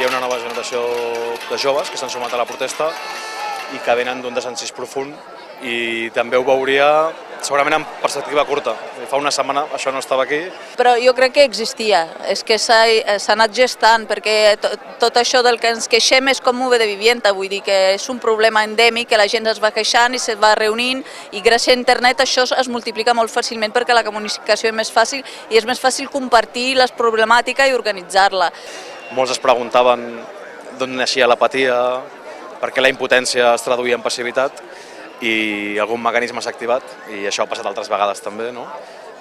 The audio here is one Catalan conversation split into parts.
ha una nova generació de joves que s'han sumat a la protesta i que venen d'un desencís profund, i també ho veuria segurament en perspectiva curta. Fa una setmana això no estava aquí. Però jo crec que existia, és que s'ha anat gestant, perquè tot això del que ens queixem és com de vivienda, vull dir que és un problema endèmic, que la gent es va queixant i se va reunint, i gràcies a internet això es multiplica molt fàcilment perquè la comunicació és més fàcil i és més fàcil compartir la problemàtica i organitzar-la. Molts es preguntaven d'on naixia l'apatia, per què la impotència es traduïa en passivitat, i algun mecanisme s'ha activat, i això ha passat altres vegades també, no?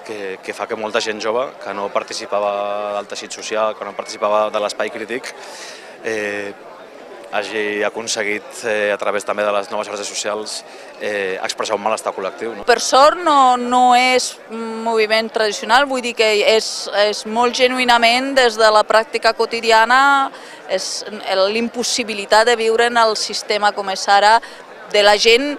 Que fa que molta gent jove que no participava del teixit social, que no participava de l'espai crític, hagi aconseguit, a través també de les noves xarxes socials, expressar un malestar col·lectiu. Per sort no és un moviment tradicional, vull dir que és molt genuïnament des de la pràctica quotidiana, és l'impossibilitat de viure en el sistema com és ara, de la gent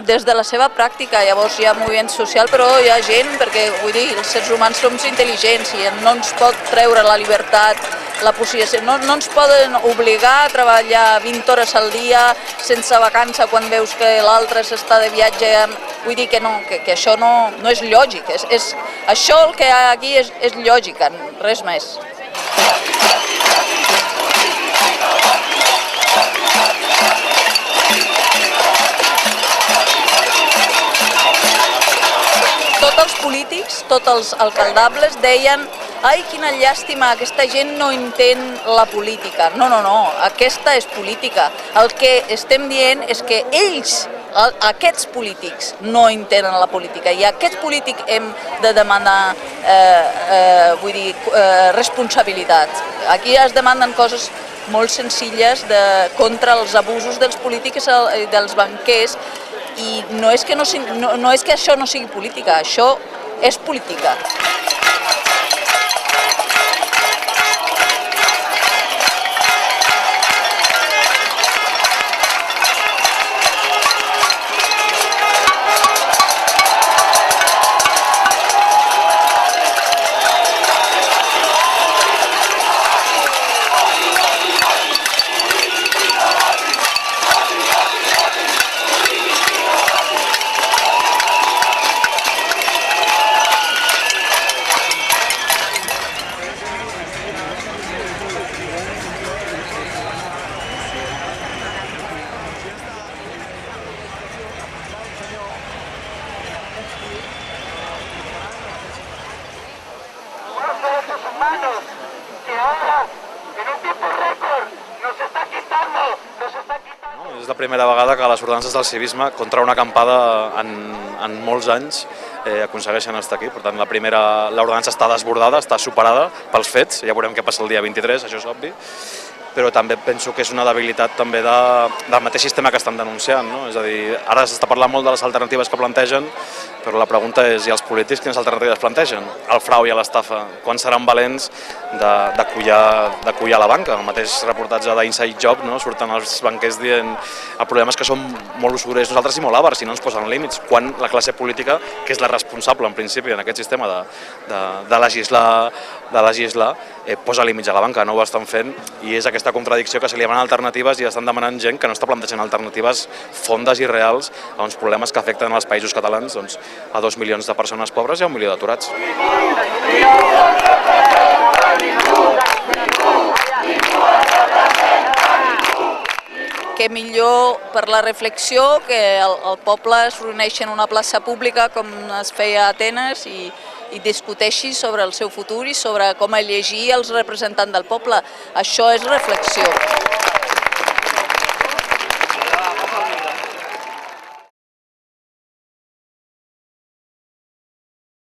des de la seva pràctica. Llavors hi ha moviment social, però hi ha gent, perquè vull dir, els éssers humans som intel·ligents i no ens pot treure la llibertat, la possibilitat, no ens poden obligar a treballar 20 hores al dia sense vacança quan veus que l'altre s'està de viatge. Vull dir que això no és lògic, això el que hi ha aquí és lògica, res més. Tots els polítics, tots els alcaldables deien: ai, quina llàstima, aquesta gent no entén la política. No, aquesta és política. El que estem dient és que ells, aquests polítics, no entenen la política, i a aquests polítics hem de demanar responsabilitat. Aquí es demanden coses molt senzilles contra els abusos dels polítics i dels banquers, i no és que això no sigui política, això és política. És la primera vegada que les ordenances del civisme, contra una acampada en molts anys, aconsegueixen estar aquí. Per tant, l'ordenança està desbordada, està superada pels fets, ja veurem què passa el dia 23, això és obvi, però també penso que és una debilitat també del mateix sistema que estan denunciant, no? És a dir, ara s'està parlant molt de les alternatives que plantegen, però la pregunta és, i els polítics quines alternatives plantegen? El frau i l'estafa, quan seran valents d'acollar la banca? El mateix reportatge d'Inside Job, no? Surten els banquers dient el problema és que som molt usurers nosaltres i molt àvars, i no ens posen límits. Quan la classe política, que és la responsable en principi en aquest sistema de legislar, posa límits a la banca, no ho estan fent, i és aquesta contradicció que se li demanen alternatives i estan demanant gent que no està plantejant alternatives fondes i reals a uns problemes que afecten els països catalans, doncs, a 2 milions de persones pobres i a 1 milió d'aturats. Que millor per la reflexió que el poble es reuneixi en una plaça pública com es feia a Atenes i discuteixi sobre el seu futur i sobre com elegir els representants del poble. Això és reflexió.